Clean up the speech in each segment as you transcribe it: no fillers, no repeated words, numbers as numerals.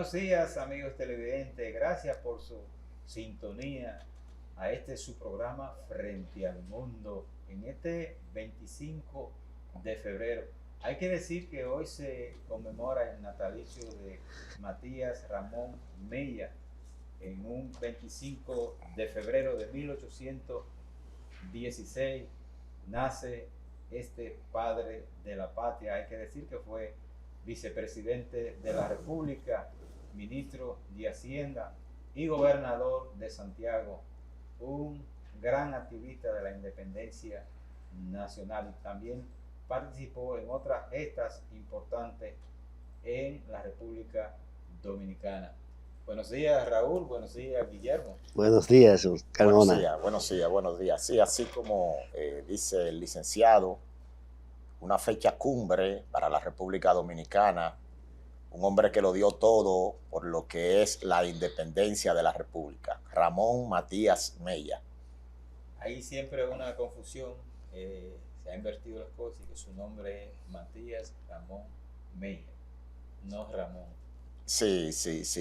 Buenos días, amigos televidentes. Gracias por su sintonía a este su programa Frente al Mundo en este 25 de febrero. Hay que decir que hoy se conmemora el natalicio de Matías Ramón Mella. En un 25 de febrero de 1816 nace este padre de la patria. Hay que decir que fue vicepresidente de la República, ministro de Hacienda y gobernador de Santiago, un gran activista de la independencia nacional, y también participó en otras gestas importantes en la República Dominicana. Buenos días, Raúl. Buenos días, Guillermo. Buenos días, Carmona. Buenos días. Sí, así como dice el licenciado, una fecha cumbre para la República Dominicana, un hombre que lo dio todo por lo que es la independencia de la República, Ramón Matías Mella. Hay siempre una confusión, se ha invertido las cosas y que su nombre es Matías Ramón Mella, no Ramón. Sí,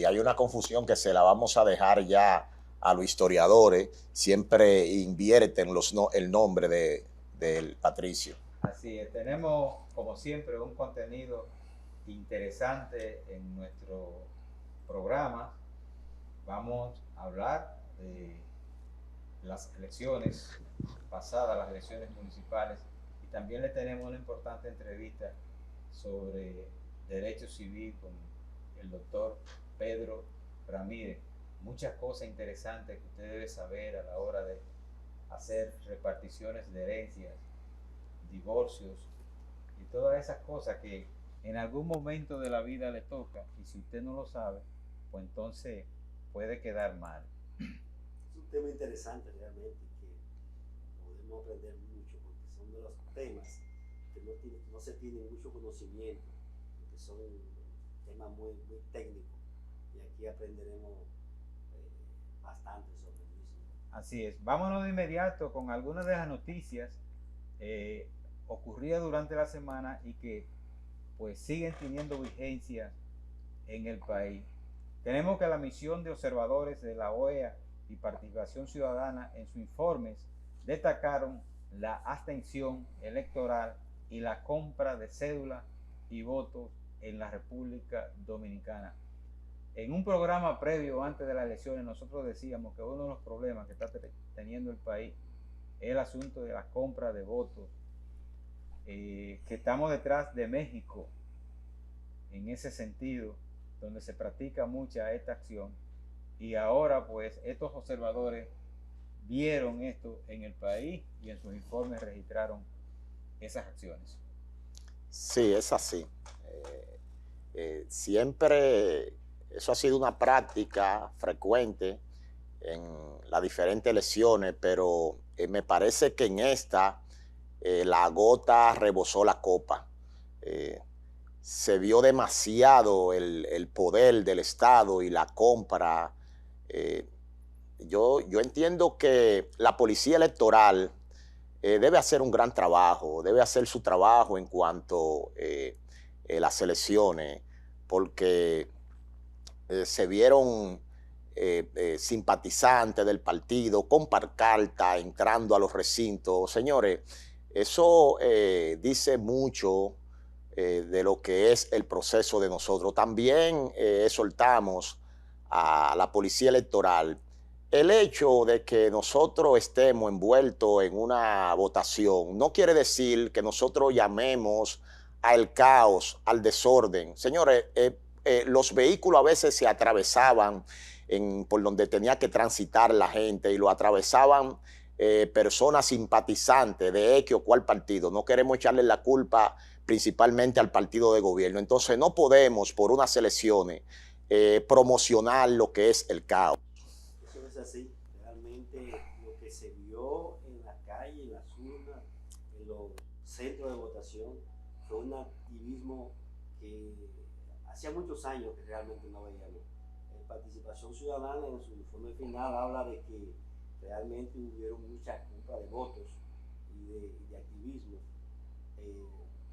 hay una confusión que se la vamos a dejar ya a los historiadores, siempre invierten el nombre del patricio. Así es, tenemos como siempre un contenido interesante en nuestro programa. Vamos a hablar de las elecciones pasadas, las elecciones municipales, y también le tenemos una importante entrevista sobre derecho civil con el doctor Pedro Ramírez. Muchas cosas interesantes que usted debe saber a la hora de hacer reparticiones de herencias, divorcios y todas esas cosas que en algún momento de la vida le toca, y si usted no lo sabe, pues entonces puede quedar mal. Es un tema interesante realmente que podemos aprender mucho porque son de los temas que no se tiene mucho conocimiento, porque son temas muy técnicos, y aquí aprenderemos bastante sobre el mismo. Así es, vámonos de inmediato con algunas de las noticias ocurridas durante la semana y que pues siguen teniendo vigencia en el país. Tenemos que la misión de observadores de la OEA y Participación Ciudadana en sus informes destacaron la abstención electoral y la compra de cédulas y votos en la República Dominicana. En un programa previo antes de las elecciones nosotros decíamos que uno de los problemas que está teniendo el país es el asunto de la compra de votos, que estamos detrás de México en ese sentido, donde se practica mucha esta acción, y ahora pues estos observadores vieron esto en el país y en sus informes registraron esas acciones. Sí, es así. Siempre eso ha sido una práctica frecuente en las diferentes elecciones, pero me parece que en esta la gota rebosó la copa. Se vio demasiado el poder del Estado y la compra. Yo entiendo que la policía electoral debe hacer un gran trabajo, debe hacer su trabajo en cuanto a las elecciones, porque se vieron simpatizantes del partido con pancarta entrando a los recintos. Señores, eso dice mucho de lo que es el proceso de nosotros. También exhortamos a la policía electoral. El hecho de que nosotros estemos envueltos en una votación no quiere decir que nosotros llamemos al caos, al desorden. Señores, los vehículos a veces se atravesaban por donde tenía que transitar la gente, y lo atravesaban personas simpatizantes de X o cual partido. No queremos echarle la culpa principalmente al partido de gobierno. Entonces no podemos por unas elecciones promocionar lo que es el caos. Eso es así. Realmente lo que se vio en la calle, en las urnas, en los centros de votación, fue un activismo que hacía muchos años que realmente no veíamos. Participación Ciudadana en su informe final habla de que realmente hubieron mucha compra de votos y de activismo.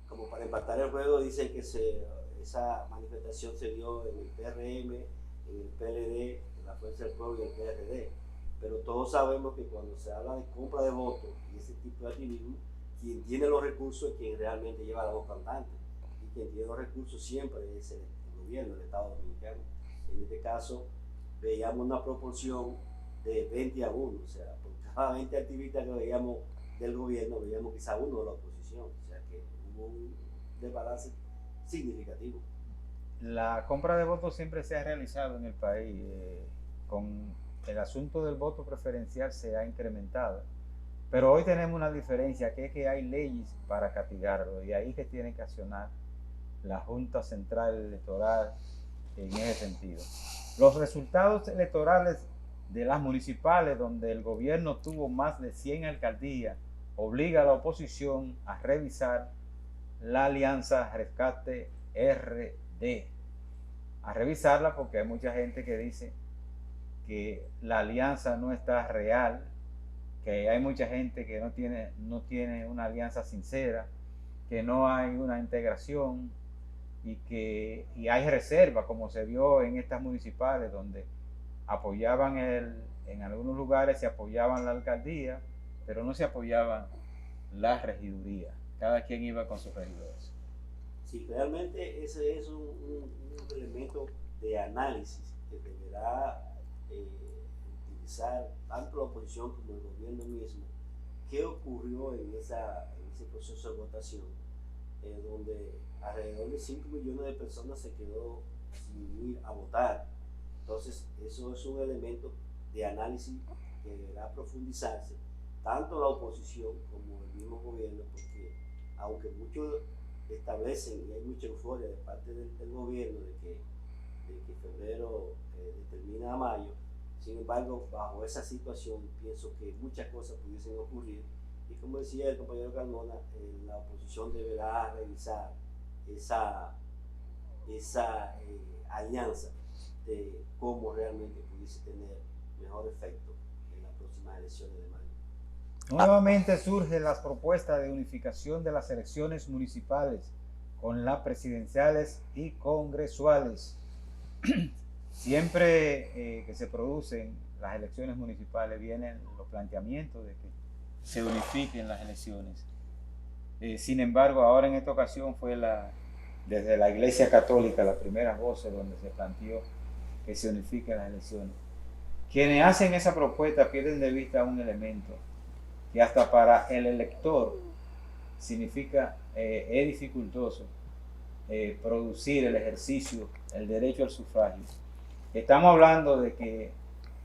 Como para empatar el juego, dicen que se esa manifestación se dio en el PRM, en el PLD, en la Fuerza del Pueblo y el PRD. Pero todos sabemos que cuando se habla de compra de votos y ese tipo de activismo, quien tiene los recursos es quien realmente lleva la voz cantante. Y quien tiene los recursos siempre es el gobierno, el Estado Dominicano. En este caso, veíamos una proporción de 20 a 1, o sea, por cada 20 activistas que veíamos del gobierno, veíamos quizá uno de la oposición, o sea que hubo un desbalance significativo. La compra de votos siempre se ha realizado en el país, con el asunto del voto preferencial se ha incrementado, pero hoy tenemos una diferencia, que es que hay leyes para castigarlo, y ahí que tiene que accionar la Junta Central Electoral en ese sentido. Los resultados electorales de las municipales, donde el gobierno tuvo más de 100 alcaldías, obliga a la oposición a revisar la alianza Rescate RD, a revisarla, porque hay mucha gente que dice que la alianza no está real, que hay mucha gente que no tiene una alianza sincera, que no hay una integración y hay reserva, como se vio en estas municipales, donde apoyaban en algunos lugares se apoyaban la alcaldía, pero no se apoyaban la regiduría. Cada quien iba con sus regidores. Sí, realmente ese es un elemento de análisis que deberá utilizar tanto la oposición como el gobierno mismo. ¿Qué ocurrió en ese proceso de votación, donde alrededor de 5 millones de personas se quedó sin ir a votar? Entonces, eso es un elemento de análisis que deberá profundizarse, tanto la oposición como el mismo gobierno, porque aunque muchos establecen y hay mucha euforia de parte del gobierno de que febrero termina a mayo, sin embargo, bajo esa situación pienso que muchas cosas pudiesen ocurrir y, como decía el compañero Carmona, la oposición deberá revisar esa alianza de cómo realmente pudiese tener mejor efecto en las próximas elecciones de mayo. Nuevamente surgen las propuestas de unificación de las elecciones municipales con las presidenciales y congresuales. Siempre que se producen las elecciones municipales vienen los planteamientos de que se unifiquen las elecciones. Sin embargo, ahora en esta ocasión fue desde la Iglesia Católica las primeras voces donde se planteó que se unifiquen las elecciones. Quienes hacen esa propuesta pierden de vista un elemento que hasta para el elector significa, es dificultoso producir el ejercicio, el derecho al sufragio. Estamos hablando de que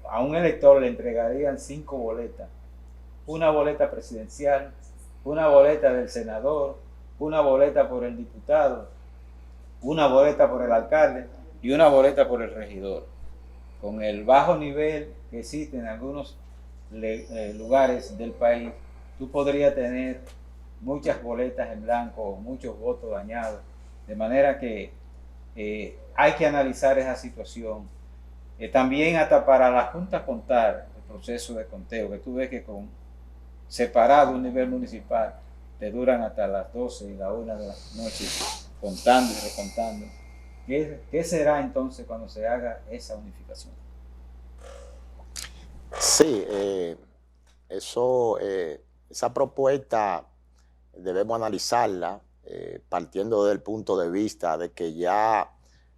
a un elector le entregarían 5 boletas, una boleta presidencial, una boleta del senador, una boleta por el diputado, una boleta por el alcalde y una boleta por el regidor. Con el bajo nivel que existe en algunos lugares del país, tú podrías tener muchas boletas en blanco, muchos votos dañados, de manera que hay que analizar esa situación. También hasta para la Junta contar el proceso de conteo, que tú ves que con separado un nivel municipal te duran hasta las 12 y la 1 de la noche contando y recontando. ¿Qué será entonces cuando se haga esa unificación? Sí, esa propuesta debemos analizarla partiendo del punto de vista de que ya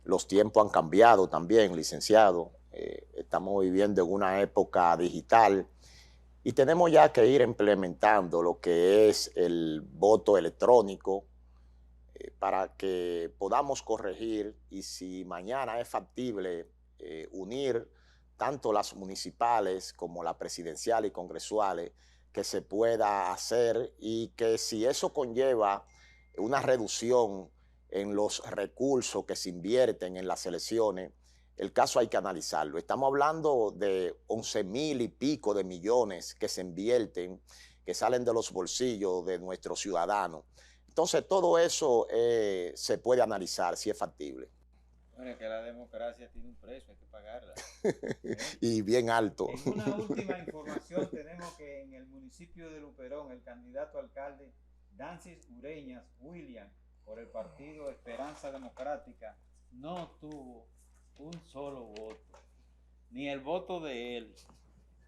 los tiempos han cambiado también, licenciado. Estamos viviendo en una época digital y tenemos ya que ir implementando lo que es el voto electrónico para que podamos corregir, y si mañana es factible unir tanto las municipales como las presidenciales y congresuales, que se pueda hacer, y que si eso conlleva una reducción en los recursos que se invierten en las elecciones, el caso hay que analizarlo. Estamos hablando de 11,000 y pico de millones que se invierten, que salen de los bolsillos de nuestros ciudadanos. Entonces todo eso se puede analizar si es factible. Bueno, que la democracia tiene un precio, hay que pagarla. Y bien alto. En una última información tenemos que en el municipio de Luperón, el candidato a alcalde Dancis Ureñas William por el partido Esperanza Democrática no tuvo un solo voto, ni el voto de él.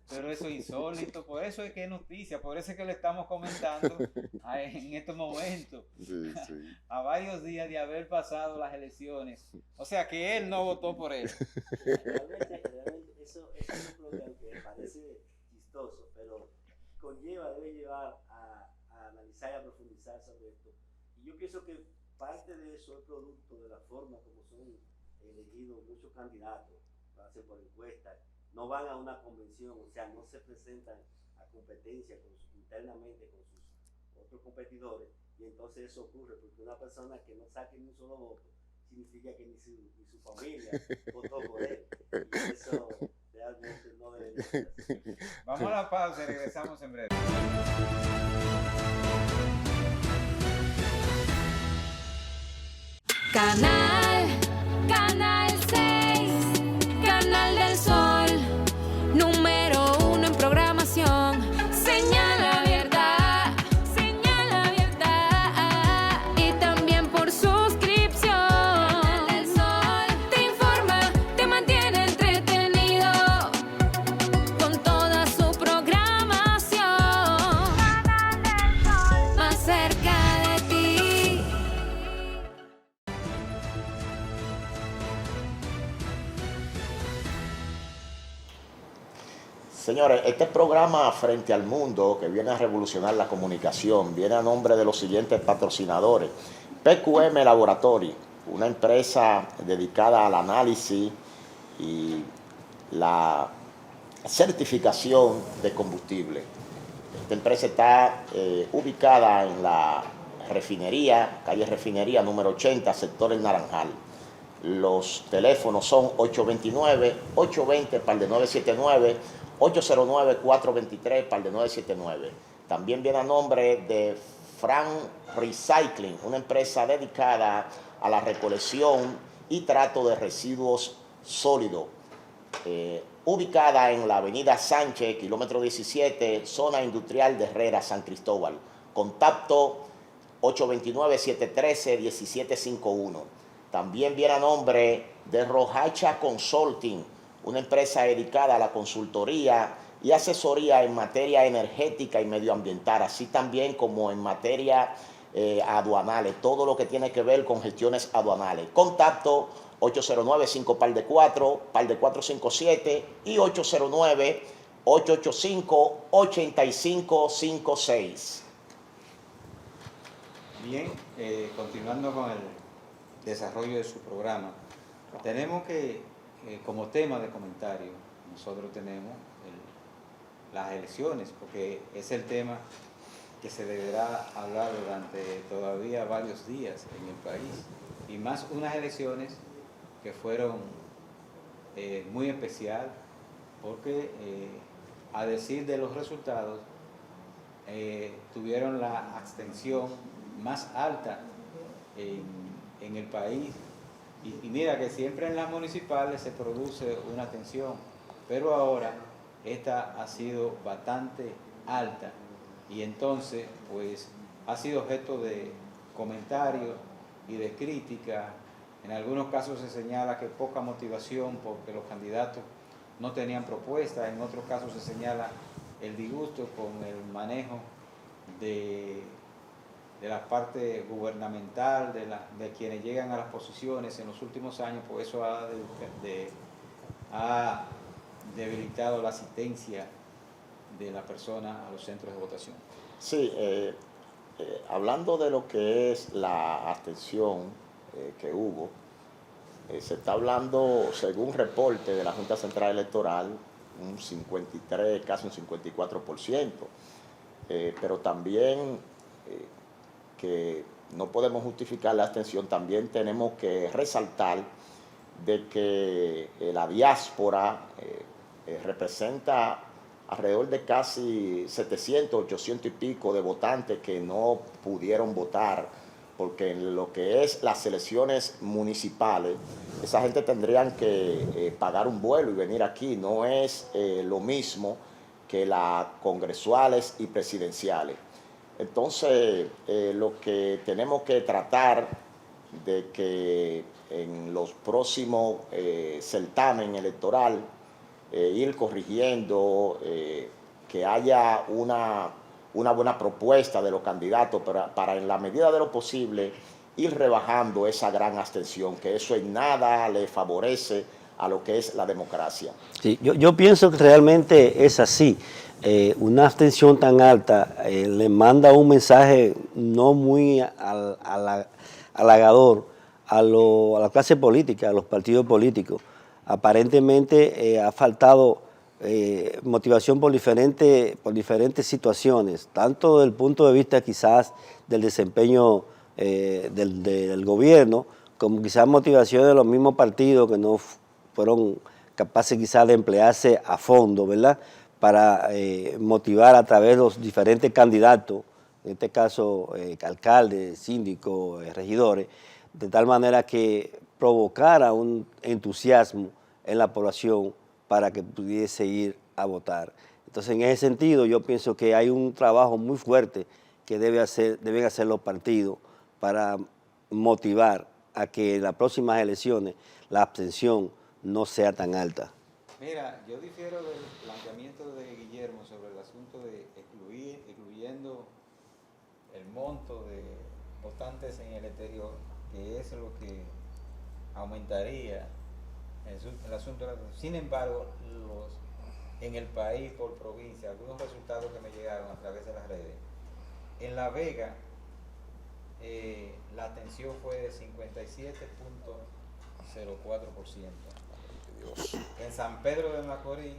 Pero eso es insólito, por eso es que es noticia, por eso es que le estamos comentando en estos momentos, Sí, sí. a varios días de haber pasado las elecciones. O sea que él no votó por él. Realmente eso es un problema que parece chistoso, pero debe llevar a analizar y a profundizar sobre esto. Y yo pienso que parte de eso es producto de la forma como son elegidos muchos candidatos, lo hacen por encuestas, no van a una convención, o sea, no se presentan a competencia internamente con sus otros competidores, y entonces eso ocurre porque una persona que no saque ni un solo voto significa que ni su familia votó por él, y eso realmente no debería ser así. Vamos a la pausa y regresamos en breve. Canal 6, Canal del Sol, número 1 en programación. Señal abierta, y también por suscripción. Canal del Sol te informa, te mantiene entretenido con toda su programación. Canal del Sol, más cerca de ti. Señores, este programa Frente al Mundo, que viene a revolucionar la comunicación, viene a nombre de los siguientes patrocinadores. PQM Laboratory, una empresa dedicada al análisis y la certificación de combustible. Esta empresa está ubicada en la refinería, calle Refinería número 80, sector El Naranjal. Los teléfonos son 829-820-979, 809-423-979. También viene a nombre de Frank Recycling, una empresa dedicada a la recolección y trato de residuos sólidos, ubicada en la avenida Sánchez, kilómetro 17, zona industrial de Herrera, San Cristóbal. Contacto 829-713-1751. También viene a nombre de Rojacha Consulting, una empresa dedicada a la consultoría y asesoría en materia energética y medioambiental, así también como en materia aduanales, todo lo que tiene que ver con gestiones aduanales. Contacto 809-5-457 y 809-885-8556. Bien, continuando con el desarrollo de su programa, tenemos que, como tema de comentario, nosotros tenemos las elecciones, porque es el tema que se deberá hablar durante todavía varios días en el país, y más unas elecciones que fueron muy especial, porque a decir de los resultados, tuvieron la abstención más alta en el país, y mira que siempre en las municipales se produce una tensión, pero ahora esta ha sido bastante alta, y entonces pues ha sido objeto de comentarios y de crítica. En algunos casos se señala que poca motivación porque los candidatos no tenían propuesta, en otros casos se señala el disgusto con el manejo de la parte gubernamental, de quienes llegan a las posiciones en los últimos años, pues eso ha debilitado la asistencia de la persona a los centros de votación. Sí, hablando de lo que es la abstención que hubo, se está hablando, según reporte de la Junta Central Electoral, un 53, casi un 54%, pero también que no podemos justificar la abstención, también tenemos que resaltar de que la diáspora representa alrededor de casi 700, 800 y pico de votantes que no pudieron votar, porque en lo que es las elecciones municipales, esa gente tendrían que pagar un vuelo y venir aquí. No es lo mismo que las congresuales y presidenciales. Entonces, lo que tenemos que tratar de que en los próximos certamen electoral ir corrigiendo, que haya una buena propuesta de los candidatos para en la medida de lo posible ir rebajando esa gran abstención, que eso en nada le favorece a lo que es la democracia. Sí, yo pienso que realmente es así. Una abstención tan alta le manda un mensaje no muy halagador a la clase política, a los partidos políticos. Aparentemente ha faltado motivación por diferentes situaciones, tanto desde el punto de vista quizás del desempeño del gobierno, como quizás motivación de los mismos partidos que no fueron capaces quizás de emplearse a fondo, ¿verdad?, para motivar a través de los diferentes candidatos, en este caso alcaldes, síndicos, regidores, de tal manera que provocara un entusiasmo en la población para que pudiese ir a votar. Entonces, en ese sentido, yo pienso que hay un trabajo muy fuerte que deben hacer los partidos para motivar a que en las próximas elecciones la abstención no sea tan alta. Mira, yo difiero del planteamiento de Guillermo sobre el asunto de excluyendo el monto de votantes en el exterior, que es lo que aumentaría el asunto de la... Sin embargo, en el país por provincia, algunos resultados que me llegaron a través de las redes, en La Vega la abstención fue de 57.04%. En San Pedro de Macorís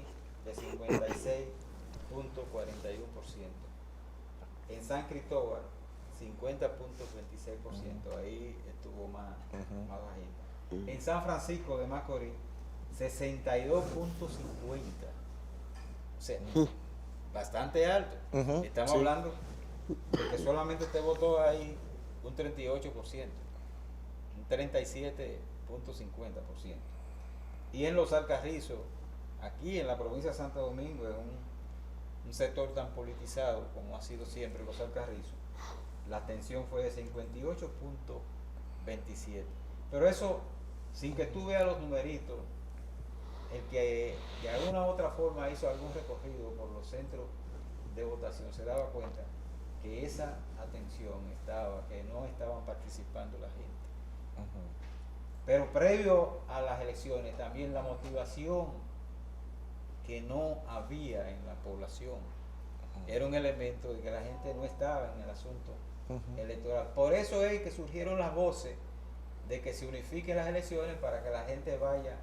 de 56.41%. En San Cristóbal 50.26%. Ahí estuvo más bajito. En San Francisco de Macorís 62.50%. O sea, bastante alto. Estamos hablando de que solamente te votó ahí un 38%, un 37.50%. Y en los Alcarrizos, aquí en la provincia de Santo Domingo, es un sector tan politizado como ha sido siempre los Alcarrizos, la abstención fue de 58.27. Pero eso, sin que tú veas los numeritos, el que de alguna u otra forma hizo algún recorrido por los centros de votación se daba cuenta que esa abstención que no estaban participando la gente. Pero previo a las elecciones también la motivación que no había en la población era un elemento de que la gente no estaba en el asunto electoral. Por eso es que surgieron las voces de que se unifiquen las elecciones para que la gente vaya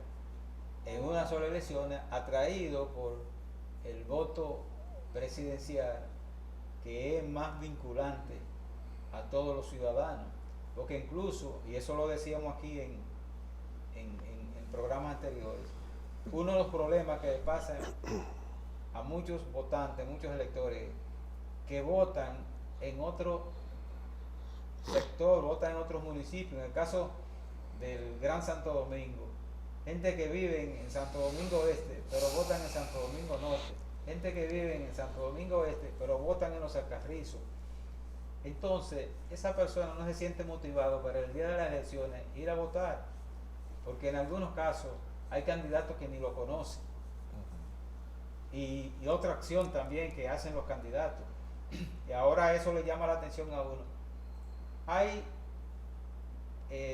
en una sola elección, atraído por el voto presidencial, que es más vinculante a todos los ciudadanos. Porque incluso, y eso lo decíamos aquí en programas anteriores, uno de los problemas que le pasa a muchos votantes, muchos electores, que votan en otro sector, votan en otros municipios. En el caso del Gran Santo Domingo, gente que vive en Santo Domingo Este, pero votan en Santo Domingo Norte. Gente que vive en Santo Domingo Este, pero votan en los Alcarrizos. Entonces, esa persona no se siente motivado para el día de las elecciones ir a votar, porque en algunos casos hay candidatos que ni lo conocen. Y otra acción también que hacen los candidatos, y ahora eso le llama la atención a uno. Hay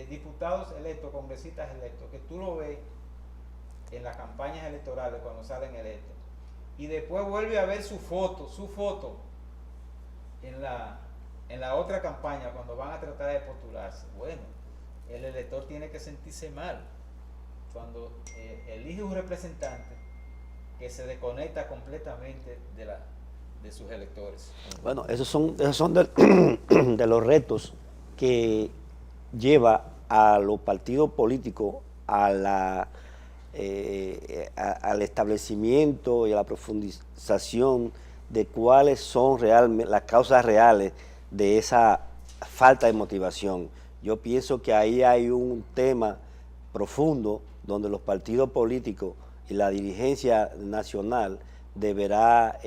diputados electos, congresistas electos, que tú lo ves en las campañas electorales cuando salen electos, y después vuelve a ver su foto en la otra campaña cuando van a tratar de postularse. Bueno, el elector tiene que sentirse mal cuando elige un representante que se desconecta completamente de sus electores. Bueno, esos son de los retos que lleva a los partidos políticos al establecimiento y a la profundización de cuáles son realmente las causas reales de esa falta de motivación. Yo pienso que ahí hay un tema profundo donde los partidos políticos y la dirigencia nacional deberá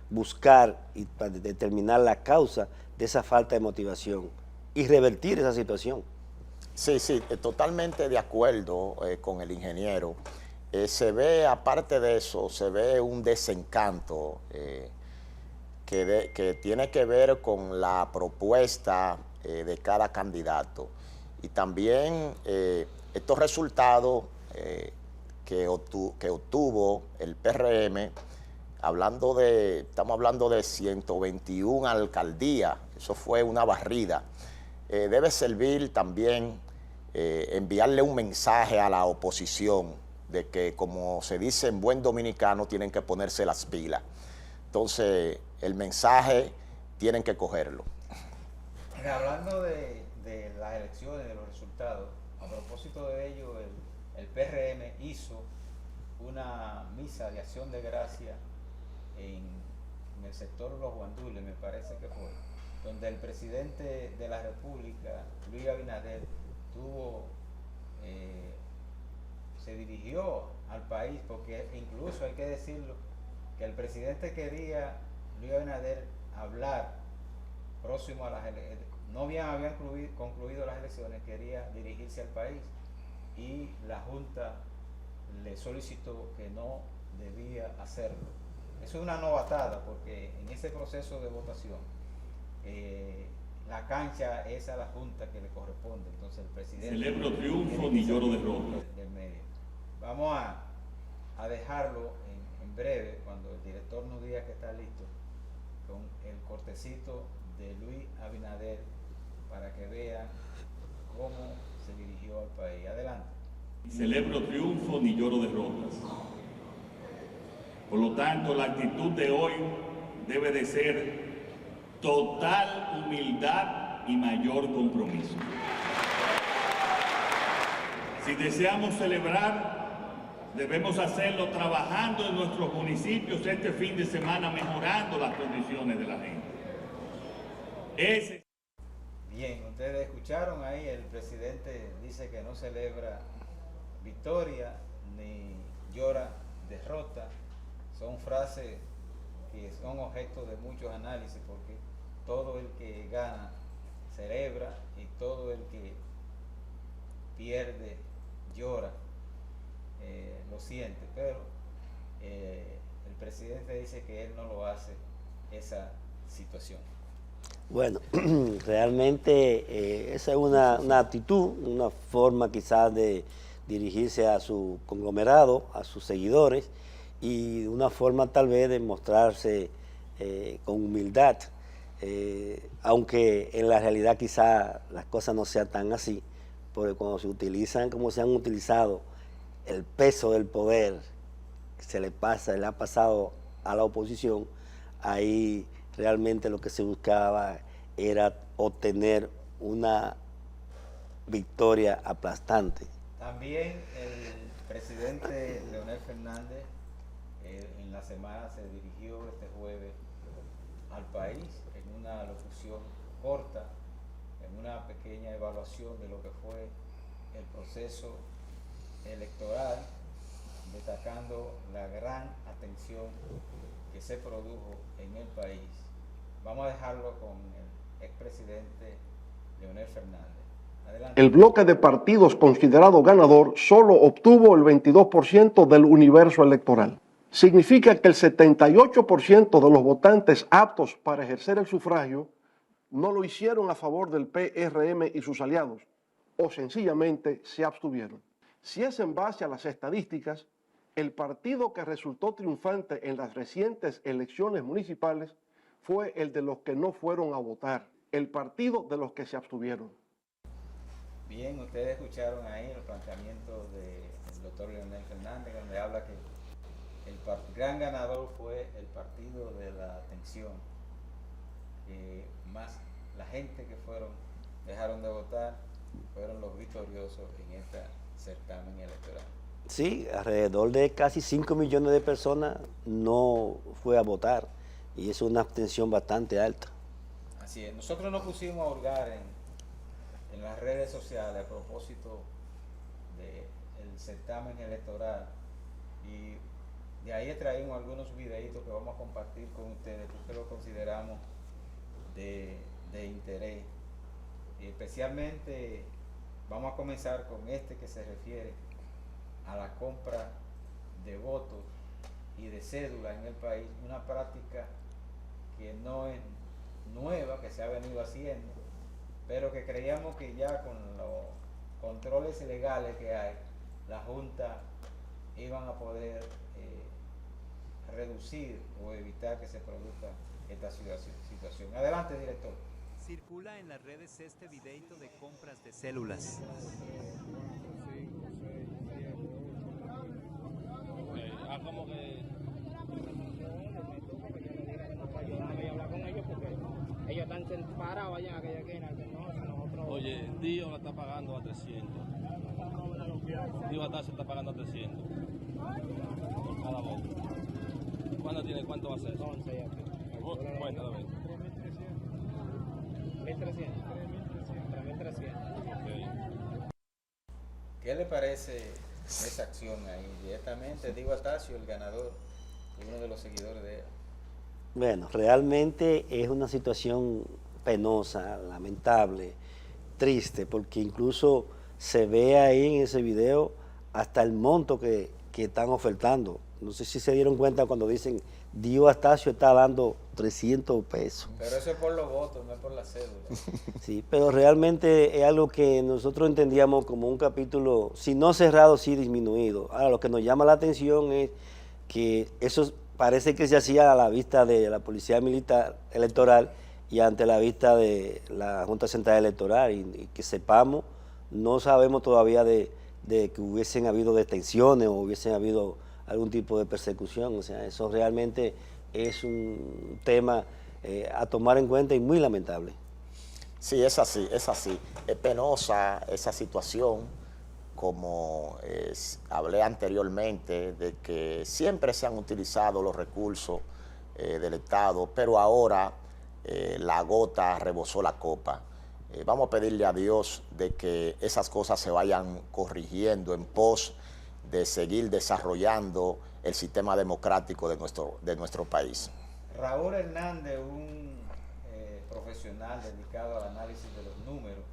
buscar y para determinar la causa de esa falta de motivación y revertir esa situación. Sí, sí, totalmente de acuerdo con el ingeniero. Se ve, aparte de eso, se ve un desencanto que tiene que ver con la propuesta de cada candidato. Y también estos resultados que obtuvo el PRM, estamos hablando de 121 alcaldías, eso fue una barrida. Debe servir también enviarle un mensaje a la oposición de que, como se dice en buen dominicano, tienen que ponerse las pilas. Entonces, el mensaje tienen que cogerlo. Hablando de las elecciones, de los resultados, a propósito de ello, el PRM hizo una misa de acción de gracia en el sector Los Guandules, me parece que fue, donde el presidente de la República, Luis Abinader, se dirigió al país, porque incluso hay que decirlo, que el presidente quería, Luis Abinader, hablar próximo a las elecciones, no habían concluido las elecciones, quería dirigirse al país y la Junta le solicitó que no debía hacerlo. Eso es una novatada, porque en ese proceso de votación la cancha es a la Junta que le corresponde. Entonces el presidente... Celebro triunfo ni lloro derrota. Del medio. Vamos a dejarlo en breve, cuando el director nos diga que está listo, con el cortecito de Luis Abinader, para que vean cómo se dirigió al país. Adelante. Celebro triunfo ni lloro derrotas. Por lo tanto, la actitud de hoy debe de ser total humildad y mayor compromiso. Si deseamos celebrar, debemos hacerlo trabajando en nuestros municipios este fin de semana, mejorando las condiciones de la gente. Bien, ustedes escucharon ahí, el presidente dice que no celebra victoria ni llora derrota. Son frases que son objeto de muchos análisis, porque todo el que gana celebra y todo el que pierde llora, lo siente, pero el presidente dice que él no lo hace esa situación. Bueno, realmente esa es una actitud, una forma quizás de dirigirse a su conglomerado, a sus seguidores, y una forma tal vez de mostrarse con humildad, aunque en la realidad quizá las cosas no sean tan así, porque cuando se utilizan como se han utilizado el peso del poder, se le ha pasado a la oposición, ahí realmente lo que se buscaba era obtener una victoria aplastante. También el presidente Leonel Fernández en la semana se dirigió este jueves al país en una locución corta, en una pequeña evaluación de lo que fue el proceso electoral, destacando la gran atención que se produjo en el país. Vamos a dejarlo con el expresidente Leonel Fernández. Adelante. El bloque de partidos considerado ganador solo obtuvo el 22% del universo electoral. Significa que el 78% de los votantes aptos para ejercer el sufragio no lo hicieron a favor del PRM y sus aliados, o sencillamente se abstuvieron. Si es en base a las estadísticas, el partido que resultó triunfante en las recientes elecciones municipales fue el de los que no fueron a votar, el partido de los que se abstuvieron. Bien, ustedes escucharon ahí el planteamiento del doctor Leonel Fernández, donde habla que el gran ganador fue el partido de la atención, que más la gente que dejaron de votar, fueron los victoriosos en este certamen electoral. Sí, alrededor de casi 5 millones de personas no fue a votar, y es una abstención bastante alta. Así es, nosotros nos pusimos a hurgar en las redes sociales a propósito del certamen electoral, y De ahí extraímos algunos videitos que vamos a compartir con ustedes porque lo consideramos de interés. Y especialmente vamos a comenzar con este que se refiere a la compra de votos y de cédula en el país, una práctica que no es nueva, que se ha venido haciendo, pero que creíamos que ya con los controles legales que hay, la Junta iban a poder reducir o evitar que se produzca esta situación. Adelante, director. Circula en las redes este videito de compras de células. Como que hablar con ellos porque ellos están parados allá en aquella esquina. Nosotros... Oye, Dio la está pagando a 300. Dio Atacio está pagando a 300 por cada voto. ¿Cuánto va a ser? Son 6 aquí. Cuéntalo, a ver. 1.300. 3.300. ¿Qué le parece esa acción ahí? Directamente Diego Atacio, el ganador, uno de los seguidores de él. Bueno, realmente es una situación penosa, lamentable, triste, porque incluso se ve ahí en ese video hasta el monto que están ofertando. No sé si se dieron cuenta cuando dicen Dio Astacio está dando 300 pesos. Pero eso es por los votos, no es por la cédula. Sí, pero realmente es algo que nosotros entendíamos como un capítulo, si no cerrado, sí disminuido. Ahora, lo que nos llama la atención es que eso parece que se hacía a la vista de la Policía Militar Electoral y ante la vista de la Junta Central Electoral, y que sepamos, no sabemos todavía de que hubiesen habido detenciones o hubiesen habido algún tipo de persecución. O sea, eso realmente es un tema a tomar en cuenta y muy lamentable. Sí, es así, es así. Es penosa esa situación, como hablé anteriormente, de que siempre se han utilizado los recursos del Estado, pero ahora la gota rebosó la copa. Vamos a pedirle a Dios de que esas cosas se vayan corrigiendo en pos de seguir desarrollando el sistema democrático de nuestro país. Raúl Hernández, un profesional dedicado al análisis de los números,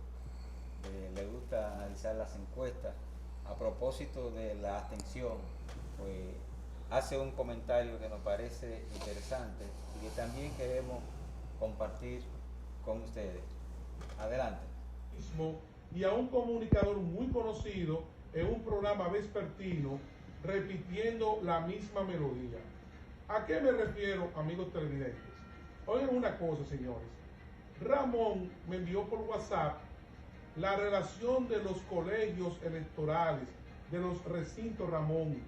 le gusta analizar las encuestas. A propósito de la abstención, pues hace un comentario que nos parece interesante y que también queremos compartir con ustedes. Adelante. Y a un comunicador muy conocido en un programa vespertino repitiendo la misma melodía. ¿A qué me refiero, amigos televidentes? Oigan una cosa, señores. Ramón me envió por WhatsApp la relación de los colegios electorales, de los recintos, Ramón,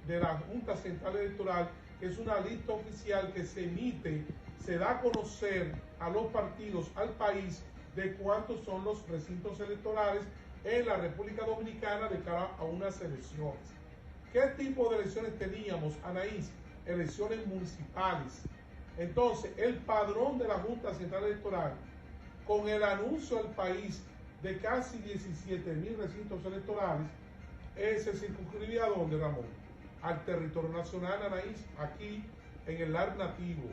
de la Junta Central Electoral, que es una lista oficial que se emite, se da a conocer a los partidos, al país, de cuántos son los recintos electorales en la República Dominicana de cara a unas elecciones. ¿Qué tipo de elecciones teníamos, Anaís? Elecciones municipales. Entonces, el padrón de la Junta Central Electoral, con el anuncio al país de casi 17.000 recintos electorales, se circunscribía ¿a dónde, Ramón? Al territorio nacional, Anaís, aquí en el lar nativo.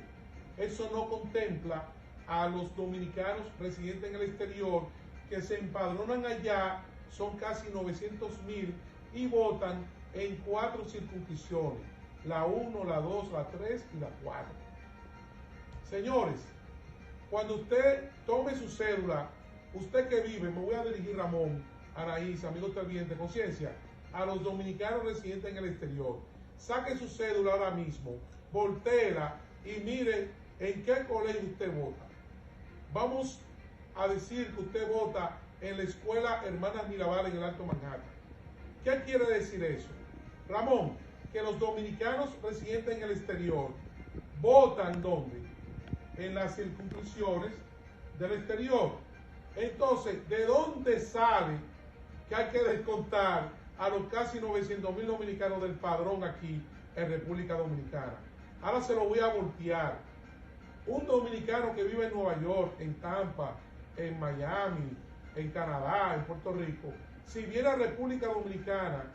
Eso no contempla a los dominicanos residentes en el exterior que se empadronan allá, son casi 900.000 y votan en 4 circunscripciones, la 1, la 2, la 3 y la 4. Señores, cuando usted tome su cédula, usted que vive, me voy a dirigir, Ramón, Anaís, amigos televidentes, conciencia, a los dominicanos residentes en el exterior, saque su cédula ahora mismo, voltéela y mire en qué colegio usted vota. Vamos a decir que usted vota en la escuela Hermanas Mirabal en el Alto Manhattan. ¿Qué quiere decir eso? Ramón, que los dominicanos residentes en el exterior votan ¿dónde? En las circunscripciones del exterior. Entonces, ¿de dónde sale que hay que descontar a los casi 900.000 dominicanos del padrón aquí en República Dominicana? Ahora se lo voy a voltear. Un dominicano que vive en Nueva York, en Tampa, en Miami, en Canadá, en Puerto Rico, si viene a República Dominicana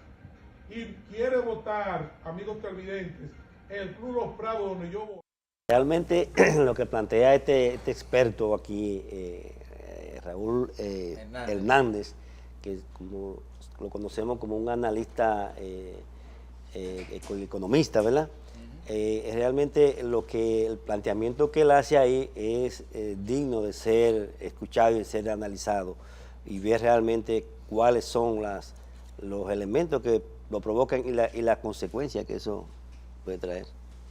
y quiere votar, amigos televidentes, en el Club Los Prados, donde yo voy. Realmente lo que plantea este experto aquí, Raúl Hernández, que como lo conocemos como un analista economista, ¿verdad? Realmente el planteamiento que él hace ahí es digno de ser escuchado y de ser analizado y ver realmente cuáles son los elementos que lo provocan y la consecuencia que eso puede traer.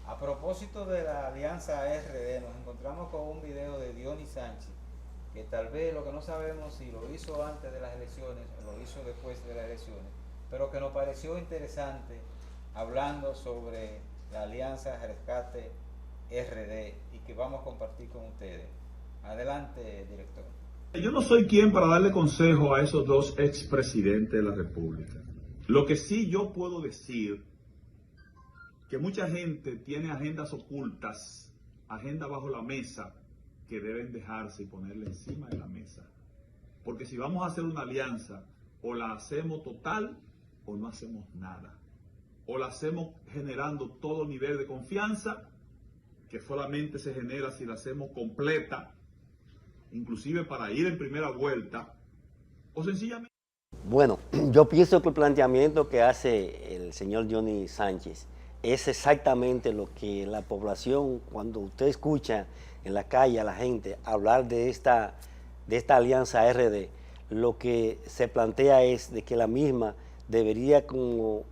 A propósito de la alianza RD, nos encontramos con un video de Dionis Sánchez, que tal vez lo que no sabemos si lo hizo antes de las elecciones o lo hizo después de las elecciones, pero que nos pareció interesante hablando sobre la alianza Rescate RD y que vamos a compartir con ustedes. Adelante, director. Yo no soy quien para darle consejo a esos dos expresidentes de la República. Lo que sí yo puedo decir, que mucha gente tiene agendas ocultas, agendas bajo la mesa, que deben dejarse y ponerle encima de la mesa. Porque si vamos a hacer una alianza, o la hacemos total o no hacemos nada. O la hacemos generando todo nivel de confianza, que solamente se genera si la hacemos completa, inclusive para ir en primera vuelta, o sencillamente... Bueno, yo pienso que el planteamiento que hace el señor Dionis Sánchez es exactamente lo que la población, cuando usted escucha en la calle a la gente hablar de esta alianza RD, lo que se plantea es de que la misma debería como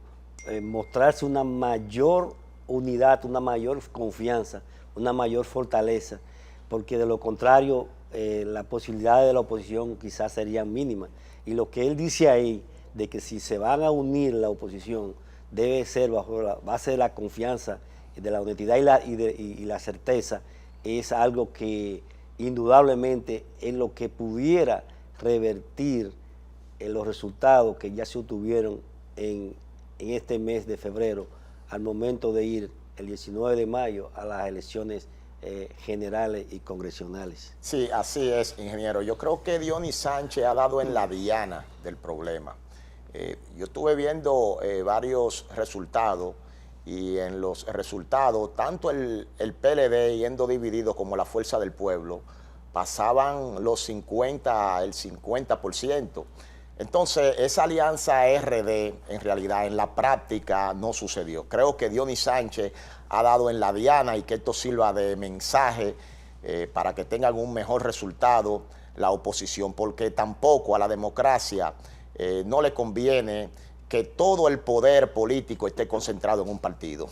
mostrarse una mayor unidad, una mayor confianza, una mayor fortaleza, porque de lo contrario las posibilidades de la oposición quizás serían mínimas. Y lo que él dice ahí, de que si se van a unir la oposición, debe ser bajo la base de la confianza, de la honestidad y la certeza, es algo que indudablemente es lo que pudiera revertir los resultados que ya se obtuvieron en este mes de febrero, al momento de ir el 19 de mayo a las elecciones generales y congresionales. Sí, así es, ingeniero. Yo creo que Dionis Sánchez ha dado en la diana del problema. Yo estuve viendo varios resultados y en los resultados, tanto el PLD yendo dividido como la Fuerza del Pueblo, pasaban los el 50%. Entonces, esa alianza RD, en realidad, en la práctica no sucedió. Creo que Dionis Sánchez ha dado en la diana y que esto sirva de mensaje para que tengan un mejor resultado la oposición, porque tampoco a la democracia no le conviene que todo el poder político esté concentrado en un partido.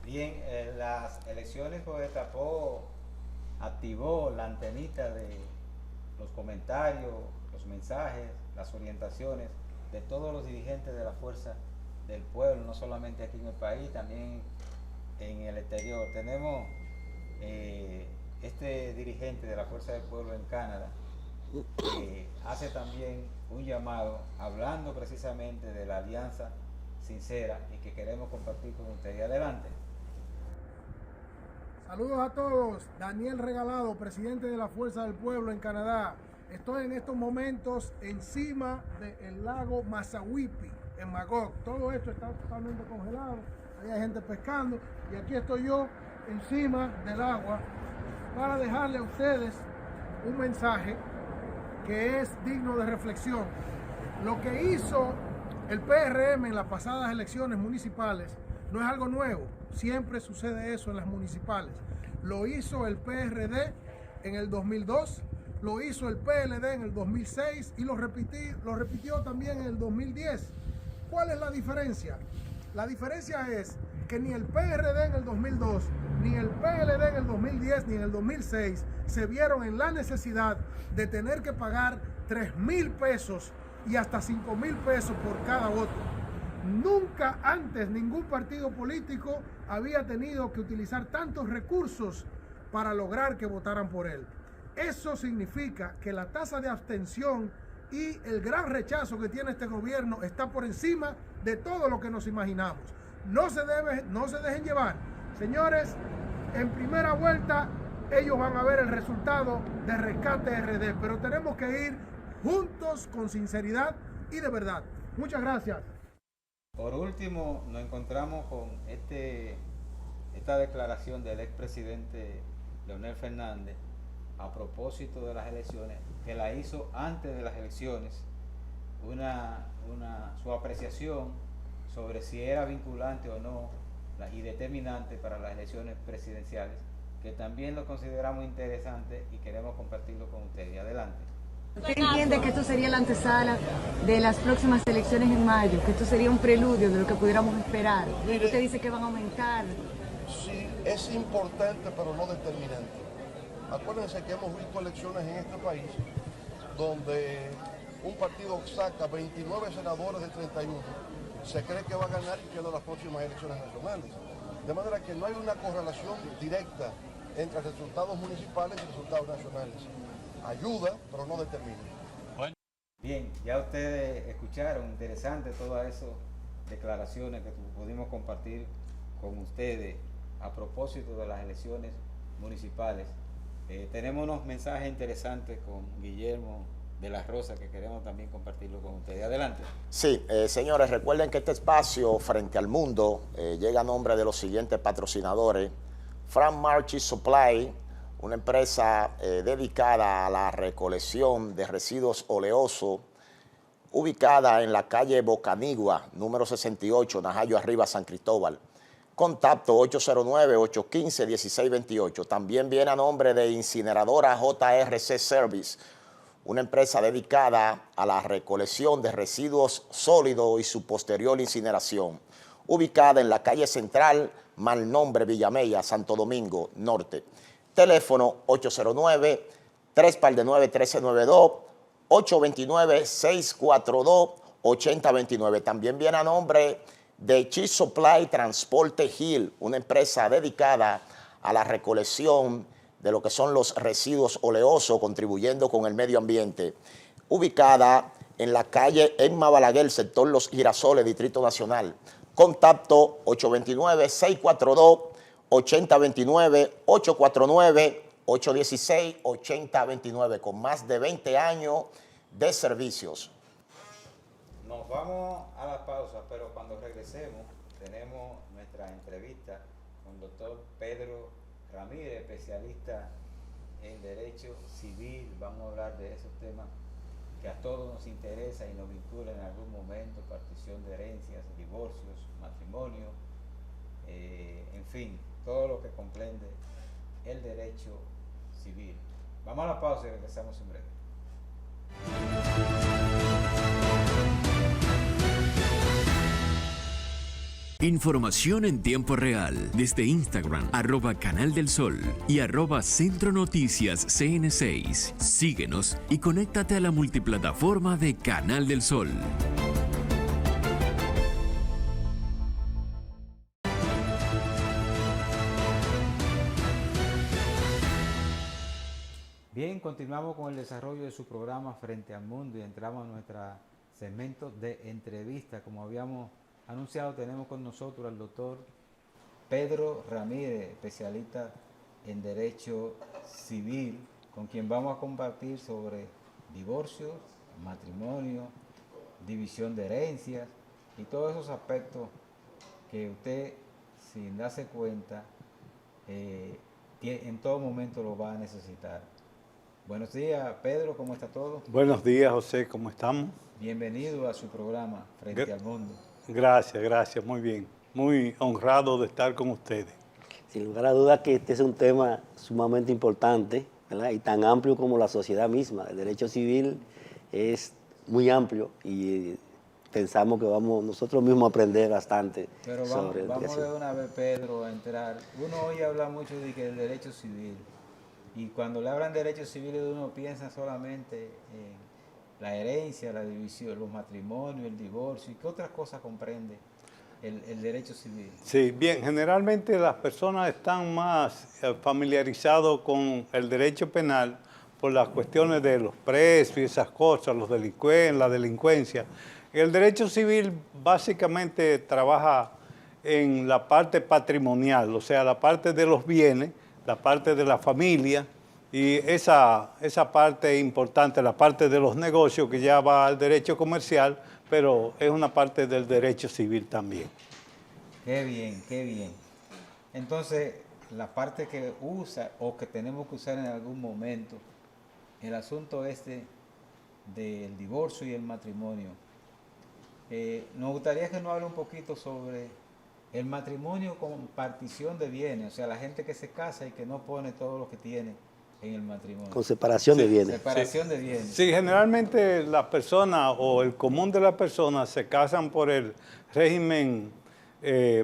Bien, las elecciones pues activó la antenita de los comentarios, los mensajes, las orientaciones de todos los dirigentes de la Fuerza del Pueblo, no solamente aquí en el país, también en el exterior. Tenemos este dirigente de la Fuerza del Pueblo en Canadá, que hace también un llamado hablando precisamente de la alianza sincera y que queremos compartir con ustedes. Adelante. Saludos a todos. Daniel Regalado, presidente de la Fuerza del Pueblo en Canadá. Estoy en estos momentos encima del lago Massawippi, en Magog. Todo esto está totalmente congelado. Ahí hay gente pescando y aquí estoy yo encima del agua para dejarle a ustedes un mensaje que es digno de reflexión. Lo que hizo el PRM en las pasadas elecciones municipales no es algo nuevo, siempre sucede eso en las municipales. Lo hizo el PRD en el 2002, lo hizo el PLD en el 2006 y lo repitió también en el 2010. ¿Cuál es la diferencia? La diferencia es que ni el PRD en el 2002, ni el PLD en el 2010, ni en el 2006 se vieron en la necesidad de tener que pagar 3,000 pesos y hasta 5,000 pesos por cada voto. Nunca antes ningún partido político había tenido que utilizar tantos recursos para lograr que votaran por él. Eso significa que la tasa de abstención y el gran rechazo que tiene este gobierno está por encima de todo lo que nos imaginamos. No se dejen llevar. Señores, en primera vuelta ellos van a ver el resultado de Rescate RD, pero tenemos que ir juntos con sinceridad y de verdad. Muchas gracias. Por último, nos encontramos con esta declaración del expresidente Leonel Fernández a propósito de las elecciones, que la hizo antes de las elecciones, su apreciación sobre si era vinculante o no y determinante para las elecciones presidenciales, que también lo consideramos interesante y queremos compartirlo con ustedes. Adelante. ¿Usted entiende que esto sería la antesala de las próximas elecciones en mayo? Que esto sería un preludio de lo que pudiéramos esperar. Mire, usted dice que van a aumentar. Sí, es importante, pero no determinante. Acuérdense que hemos visto elecciones en este país donde un partido saca 29 senadores de 31, se cree que va a ganar y queda las próximas elecciones nacionales. De manera que no hay una correlación directa entre resultados municipales y resultados nacionales. Ayuda, pero no determina. Bien, ya ustedes escucharon, interesante todas esas declaraciones que pudimos compartir con ustedes a propósito de las elecciones municipales. Tenemos unos mensajes interesantes con Guillermo de la Rosa que queremos también compartirlo con ustedes. Adelante. Sí, señores, recuerden que este espacio Frente al Mundo llega a nombre de los siguientes patrocinadores: Frank Marchi Supply, una empresa dedicada a la recolección de residuos oleosos, ubicada en la calle Bocanigua, número 68, Najayo Arriba, San Cristóbal. Contacto 809-815-1628. También viene a nombre de Incineradora JRC Service, una empresa dedicada a la recolección de residuos sólidos y su posterior incineración, ubicada en la calle Central, Malnombre, Villamella, Santo Domingo Norte. Teléfono 809-349-1392, 829-642-8029. También viene a nombre de Cheese Supply Transporte Hill, una empresa dedicada a la recolección de lo que son los residuos oleosos, contribuyendo con el medio ambiente, ubicada en la calle Emma Balaguer, sector Los Girasoles, Distrito Nacional. Contacto 829-642-8029, 849-816-8029, con más de 20 años de servicios. Nos vamos a la pausa, pero cuando regresemos tenemos nuestra entrevista con el doctor Pedro Ramírez, especialista en Derecho Civil. Vamos a hablar de esos temas que a todos nos interesa y nos vinculan en algún momento: partición de herencias, divorcios, matrimonio, en fin, todo lo que comprende el derecho civil. Vamos a la pausa y regresamos en breve. Información en tiempo real desde Instagram, @Canal del Sol y @Centro Noticias CN6. Síguenos y conéctate a la multiplataforma de Canal del Sol. Bien, continuamos con el desarrollo de su programa Frente al Mundo y entramos a nuestro segmento de entrevista. Como habíamos anunciado, tenemos con nosotros al doctor Pedro Ramírez, especialista en Derecho Civil, con quien vamos a compartir sobre divorcios, matrimonio, división de herencias y todos esos aspectos que usted, sin darse cuenta, en todo momento lo va a necesitar. Buenos días, Pedro, ¿cómo está todo? Buenos días, José, ¿cómo estamos? Bienvenido a su programa Frente al Mundo. Gracias, muy bien. Muy honrado de estar con ustedes. Sin lugar a dudas que este es un tema sumamente importante, ¿verdad? Y tan amplio como la sociedad misma. El derecho civil es muy amplio y pensamos que vamos nosotros mismos a aprender bastante. Pero sobre el vamos derecho. de una vez, Pedro, a entrar. Uno oye hablar mucho de que el derecho civil, y cuando le hablan de derecho civil uno piensa solamente en la herencia, la división, los matrimonios, el divorcio. ¿Y qué otras cosas comprende el derecho civil? Sí, bien, generalmente las personas están más familiarizadas con el derecho penal por las cuestiones de los presos y esas cosas, los delincuentes, la delincuencia. El derecho civil básicamente trabaja en la parte patrimonial, o sea, la parte de los bienes, la parte de la familia y esa parte importante, la parte de los negocios que ya va al derecho comercial, pero es una parte del derecho civil también. Qué bien, qué bien. Entonces, la parte que usa o que tenemos que usar en algún momento, el asunto este del divorcio y el matrimonio. Nos gustaría que nos hable un poquito sobre el matrimonio con partición de bienes, o sea, la gente que se casa y que no pone todo lo que tiene en el matrimonio. Con separación de bienes. Separación de bienes. Sí, generalmente las personas o el común de las personas se casan por el régimen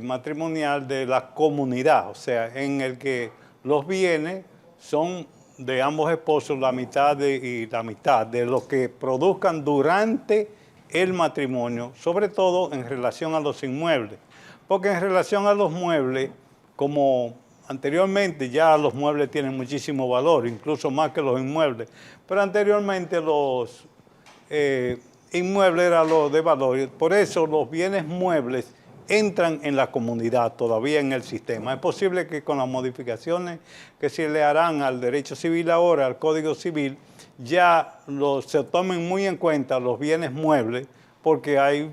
matrimonial de la comunidad, o sea, en el que los bienes son de ambos esposos la mitad y la mitad de lo que produzcan durante el matrimonio, sobre todo en relación a los inmuebles. Porque en relación a los muebles, como anteriormente ya los muebles tienen muchísimo valor, incluso más que los inmuebles, pero anteriormente los inmuebles eran los de valor, por eso los bienes muebles entran en la comunidad todavía en el sistema. Es posible que con las modificaciones que se le harán al derecho civil ahora, al Código Civil, ya se tomen muy en cuenta los bienes muebles, porque hay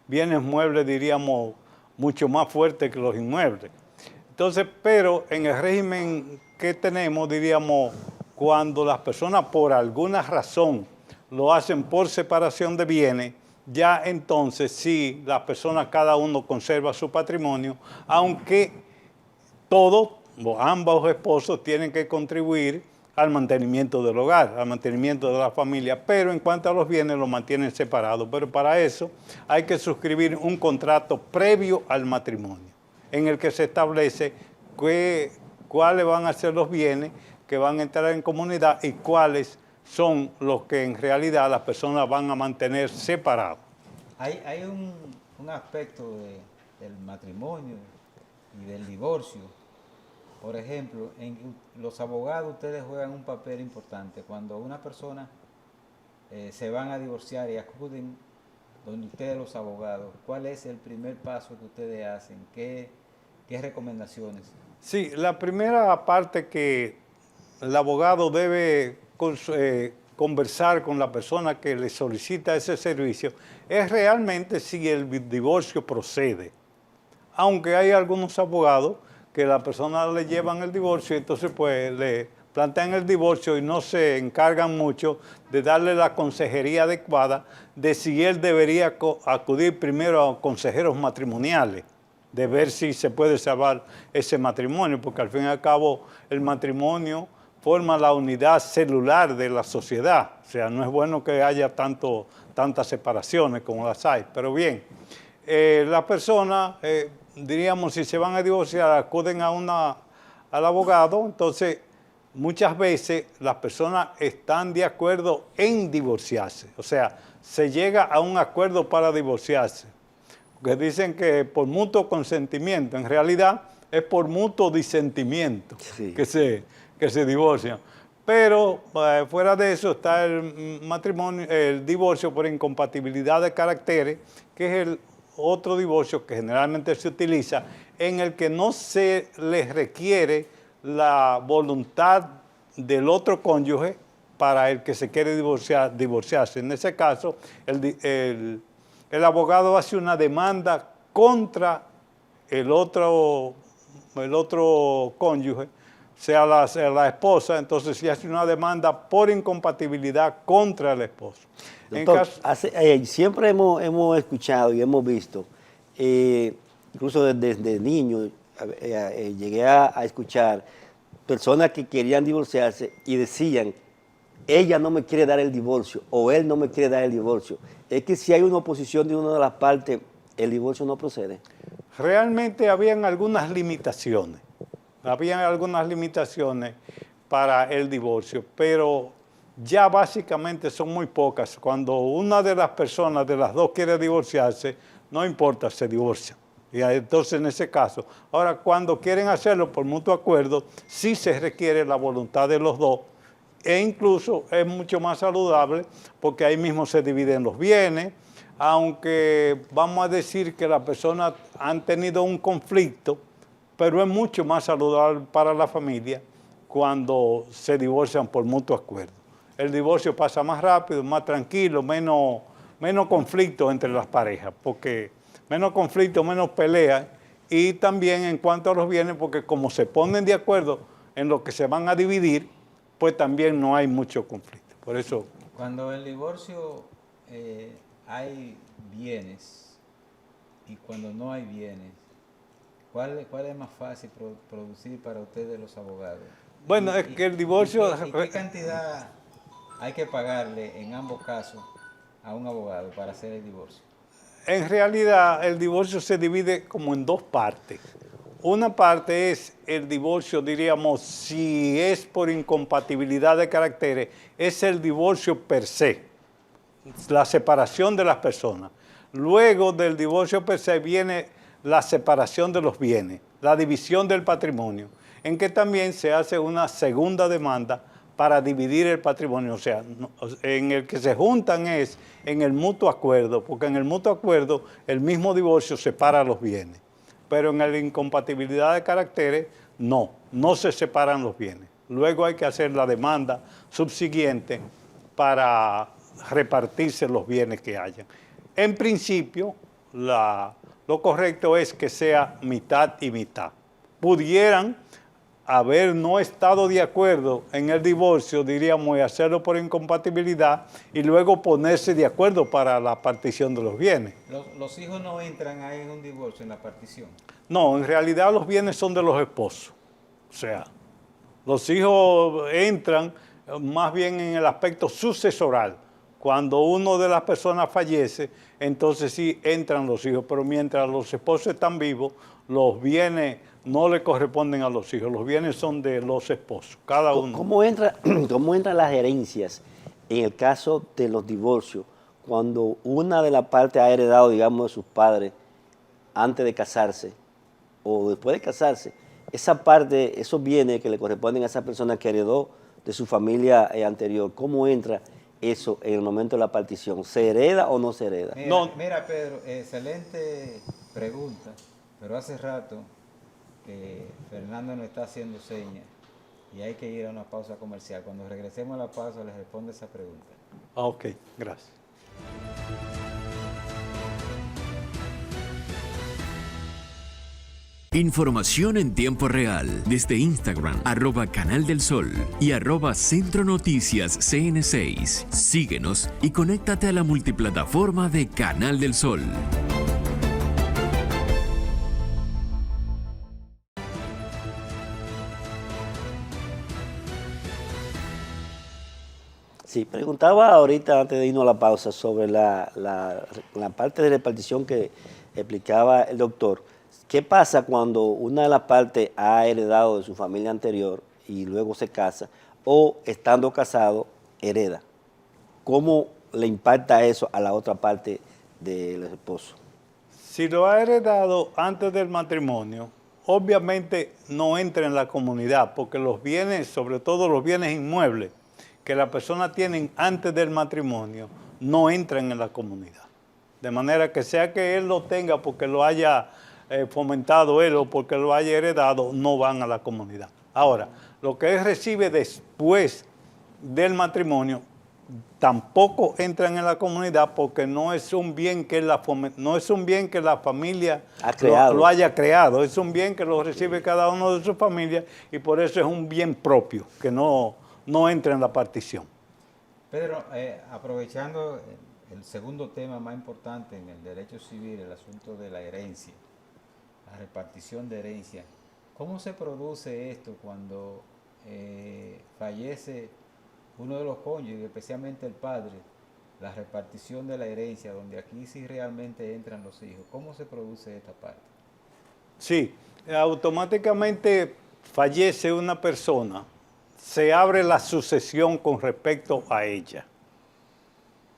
bienes muebles, diríamos, mucho más fuertes que los inmuebles. Entonces, pero en el régimen que tenemos, diríamos, cuando las personas por alguna razón lo hacen por separación de bienes, ya entonces sí, las personas, cada uno conserva su patrimonio, aunque todos, ambos esposos tienen que contribuir al mantenimiento del hogar, al mantenimiento de la familia, pero en cuanto a los bienes los mantienen separados. Pero para eso hay que suscribir un contrato previo al matrimonio, en el que se establece cuáles van a ser los bienes que van a entrar en comunidad y cuáles son los que en realidad las personas van a mantener separados. Hay un aspecto del matrimonio y del divorcio. Por ejemplo, en los abogados ustedes juegan un papel importante. Cuando una persona se van a divorciar y acuden donde ustedes los abogados, ¿cuál es el primer paso que ustedes hacen? ¿Qué recomendaciones? Sí, la primera parte que el abogado debe conversar con la persona que le solicita ese servicio es realmente si el divorcio procede. Aunque hay algunos abogados que la persona le llevan el divorcio, entonces pues le plantean el divorcio y no se encargan mucho de darle la consejería adecuada de si él debería acudir primero a consejeros matrimoniales, de ver si se puede salvar ese matrimonio, porque al fin y al cabo el matrimonio forma la unidad celular de la sociedad. O sea, no es bueno que haya tantas separaciones como las hay. Pero bien, la persona, diríamos, si se van a divorciar, acuden al abogado, entonces muchas veces las personas están de acuerdo en divorciarse. O sea, se llega a un acuerdo para divorciarse. Que dicen que por mutuo consentimiento, en realidad es por mutuo disentimiento que se divorcian. Pero fuera de eso está el divorcio por incompatibilidad de caracteres, que es el otro divorcio que generalmente se utiliza, en el que no se les requiere la voluntad del otro cónyuge para el que se quiere divorciarse. En ese caso, el abogado hace una demanda contra el otro cónyuge, sea la esposa, entonces se hace una demanda por incompatibilidad contra el esposo. Doctor, siempre hemos escuchado y hemos visto, incluso desde niño, llegué a escuchar personas que querían divorciarse y decían, ella no me quiere dar el divorcio o él no me quiere dar el divorcio. Es que si hay una oposición de una de las partes, el divorcio no procede. Realmente habían algunas limitaciones. Para el divorcio, pero ya básicamente son muy pocas. Cuando una de las personas, de las dos, quiere divorciarse, no importa, se divorcian. Y entonces en ese caso, ahora cuando quieren hacerlo por mutuo acuerdo, sí se requiere la voluntad de los dos, e incluso es mucho más saludable porque ahí mismo se dividen los bienes, aunque vamos a decir que las personas han tenido un conflicto, pero es mucho más saludable para la familia cuando se divorcian por mutuo acuerdo. El divorcio pasa más rápido, más tranquilo, menos menos conflictos entre las parejas, porque menos conflictos, menos peleas, y también en cuanto a los bienes, porque como se ponen de acuerdo en lo que se van a dividir, pues también no hay mucho conflicto. Por eso... Cuando en el divorcio hay bienes y cuando no hay bienes, ¿cuál es más fácil producir para ustedes los abogados? Bueno, es que el divorcio... ¿Y qué cantidad hay que pagarle en ambos casos a un abogado para hacer el divorcio? En realidad, el divorcio se divide como en dos partes. Una parte es el divorcio, diríamos, si es por incompatibilidad de caracteres, es el divorcio per se, la separación de las personas. Luego del divorcio per se viene la separación de los bienes, la división del patrimonio, en que también se hace una segunda demanda para dividir el patrimonio. O sea, en el que se juntan es en el mutuo acuerdo, porque en el mutuo acuerdo el mismo divorcio separa los bienes. Pero en la incompatibilidad de caracteres, no se separan los bienes. Luego hay que hacer la demanda subsiguiente para repartirse los bienes que hayan. En principio, lo correcto es que sea mitad y mitad. Pudieran haber no estado de acuerdo en el divorcio, diríamos, y hacerlo por incompatibilidad, y luego ponerse de acuerdo para la partición de los bienes. ¿Los hijos no entran ahí en un divorcio, en la partición? No, en realidad los bienes son de los esposos. O sea, los hijos entran más bien en el aspecto sucesoral. Cuando uno de las personas fallece, entonces sí entran los hijos, pero mientras los esposos están vivos, los bienes no le corresponden a los hijos, los bienes son de los esposos, cada uno. ¿Cómo entran las herencias en el caso de los divorcios, cuando una de las partes ha heredado, digamos, de sus padres antes de casarse o después de casarse? Esa parte, esos bienes que le corresponden a esa persona que heredó de su familia anterior, ¿cómo entra eso en el momento de la partición? ¿Se hereda o no se hereda? Mira, Pedro, excelente pregunta, pero hace rato Fernando nos está haciendo señas y hay que ir a una pausa comercial. Cuando regresemos a la pausa les responde esa pregunta. Ok, gracias. Información en tiempo real desde Instagram, @Canal del Sol y @Centro Noticias CN6. Síguenos y conéctate a la multiplataforma de Canal del Sol. Sí, preguntaba ahorita antes de irnos a la pausa sobre la parte de repartición que explicaba el doctor. ¿Qué pasa cuando una de las partes ha heredado de su familia anterior y luego se casa o estando casado hereda? ¿Cómo le impacta eso a la otra parte del esposo? Si lo ha heredado antes del matrimonio, obviamente no entra en la comunidad, porque los bienes, sobre todo los bienes inmuebles que la persona tiene antes del matrimonio, no entran en la comunidad. De manera que sea que él lo tenga porque lo haya fomentado él o porque lo haya heredado, no van a la comunidad. Ahora, lo que él recibe después del matrimonio tampoco entran en la comunidad porque no es un bien que la familia lo haya creado, es un bien que lo recibe cada uno de sus familias y por eso es un bien propio que no entra en la partición. Pedro, aprovechando el segundo tema más importante en el derecho civil, el asunto de la herencia, la repartición de herencia, ¿cómo se produce esto cuando fallece uno de los cónyuges, especialmente el padre, la repartición de la herencia, donde aquí sí realmente entran los hijos? ¿Cómo se produce esta parte? Sí, automáticamente fallece una persona, se abre la sucesión con respecto a ella.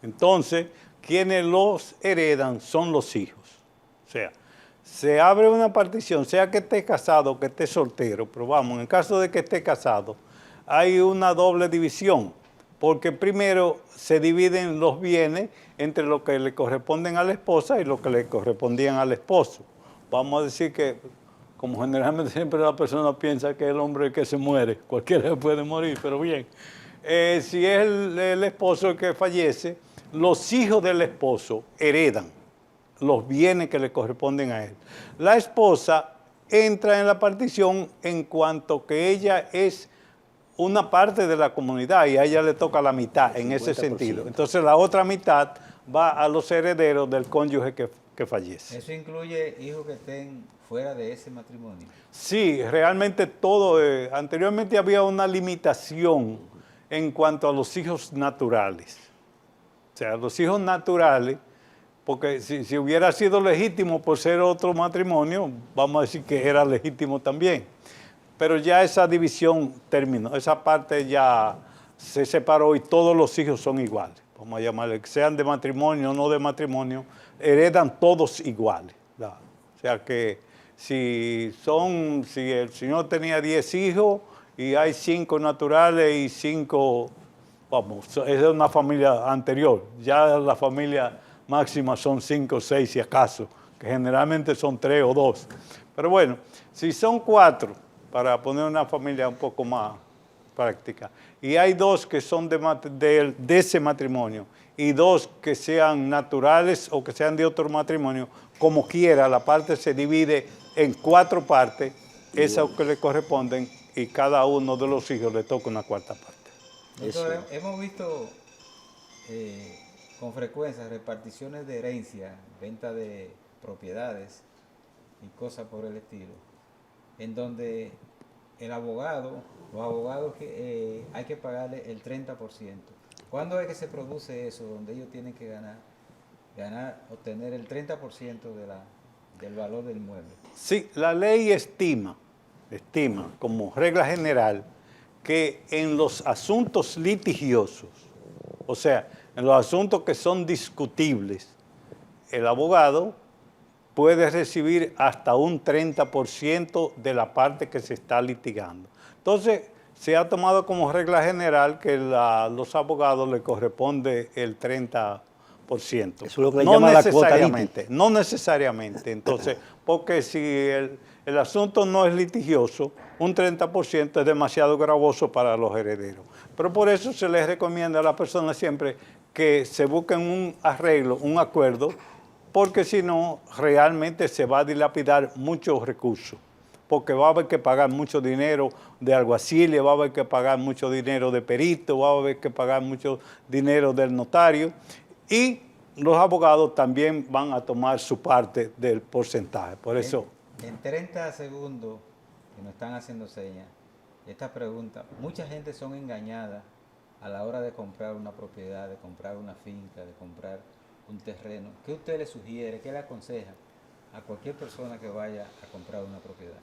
Entonces, quienes los heredan son los hijos. O sea, se abre una partición, sea que esté casado o que esté soltero, pero vamos, en el caso de que esté casado, hay una doble división, porque primero se dividen los bienes entre lo que le corresponden a la esposa y lo que le correspondían al esposo. Vamos a decir que, como generalmente siempre la persona piensa que es el hombre que se muere, cualquiera puede morir, pero bien. Si es el esposo el que fallece, los hijos del esposo heredan los bienes que le corresponden a él. La esposa entra en la partición en cuanto que ella es una parte de la comunidad y a ella le toca la mitad en ese sentido. Entonces la otra mitad va a los herederos del cónyuge que fallece. ¿Eso incluye hijos que estén fuera de ese matrimonio? Sí, realmente todo. Anteriormente había una limitación en cuanto a los hijos naturales. O sea, los hijos naturales, porque si hubiera sido legítimo por ser otro matrimonio, vamos a decir que era legítimo también. Pero ya esa división terminó, esa parte ya se separó y todos los hijos son iguales. Vamos a llamarle, que sean de matrimonio o no de matrimonio, heredan todos iguales, ¿verdad? O sea que si el señor tenía 10 hijos y hay 5 naturales y 5, vamos, es de una familia anterior, ya la familia máxima son 5 o 6 si acaso, que generalmente son 3 o 2. Pero bueno, si son 4, para poner una familia un poco más práctica, y hay 2 que son de ese matrimonio, y 2 que sean naturales o que sean de otro matrimonio, como quiera, la parte se divide en 4 partes, esas que le corresponden, y cada uno de los hijos le toca una cuarta parte. Doctor, hemos visto con frecuencia reparticiones de herencia, venta de propiedades y cosas por el estilo, en donde los abogados hay que pagarle el 30%. ¿Cuándo es que se produce eso, donde ellos tienen que obtener el 30% del valor del inmueble? Sí, la ley estima como regla general que en los asuntos litigiosos, o sea, en los asuntos que son discutibles, el abogado puede recibir hasta un 30% de la parte que se está litigando. Entonces, se ha tomado como regla general que a los abogados les corresponde el 30%. Eso es lo que le llama la cuota litigio. No necesariamente. Entonces, porque si el asunto no es litigioso, un 30% es demasiado gravoso para los herederos. Pero por eso se les recomienda a las personas siempre que se busquen un arreglo, un acuerdo, porque si no, realmente se va a dilapidar muchos recursos, porque va a haber que pagar mucho dinero de alguaciles, va a haber que pagar mucho dinero de perito, va a haber que pagar mucho dinero del notario, y los abogados también van a tomar su parte del porcentaje. Por eso... En 30 segundos, que nos están haciendo señas, esta pregunta, mucha gente son engañadas a la hora de comprar una propiedad, de comprar una finca, de comprar un terreno. ¿Qué usted le sugiere, qué le aconseja a cualquier persona que vaya a comprar una propiedad?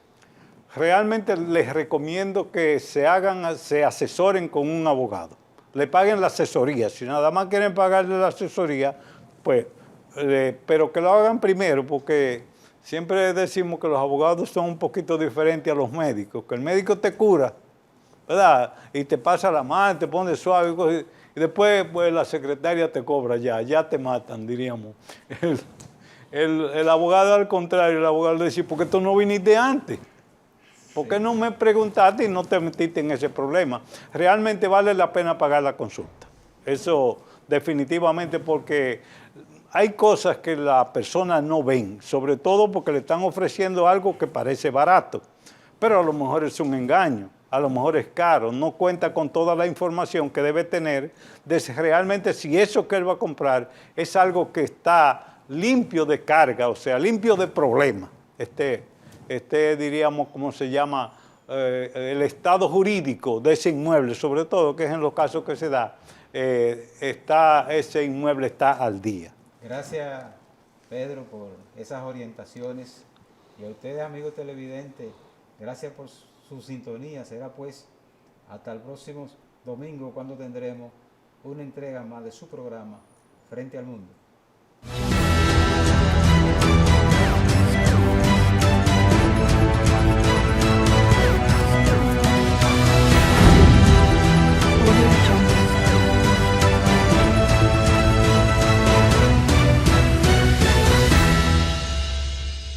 Realmente les recomiendo que se asesoren con un abogado. Le paguen la asesoría. Si nada más quieren pagarle la asesoría, pues, pero que lo hagan primero, porque siempre decimos que los abogados son un poquito diferentes a los médicos, que el médico te cura, ¿verdad? Y te pasa la mano, te pone suave, y después pues, la secretaria te cobra ya te matan, diríamos. El abogado al contrario, el abogado le dice, ¿por qué tú no viniste antes? ¿Por qué no me preguntaste y no te metiste en ese problema? Realmente vale la pena pagar la consulta. Eso definitivamente, porque hay cosas que las personas no ven, sobre todo porque le están ofreciendo algo que parece barato, pero a lo mejor es un engaño, a lo mejor es caro, no cuenta con toda la información que debe tener de realmente si eso que él va a comprar es algo que está limpio de carga, o sea, limpio de problemas. Diríamos, ¿cómo se llama? El estado jurídico de ese inmueble, sobre todo, que es en los casos que se da, ese inmueble está al día. Gracias, Pedro, por esas orientaciones. Y a ustedes, amigos televidentes, gracias por su sintonía. Será pues hasta el próximo domingo, cuando tendremos una entrega más de su programa Frente al Mundo.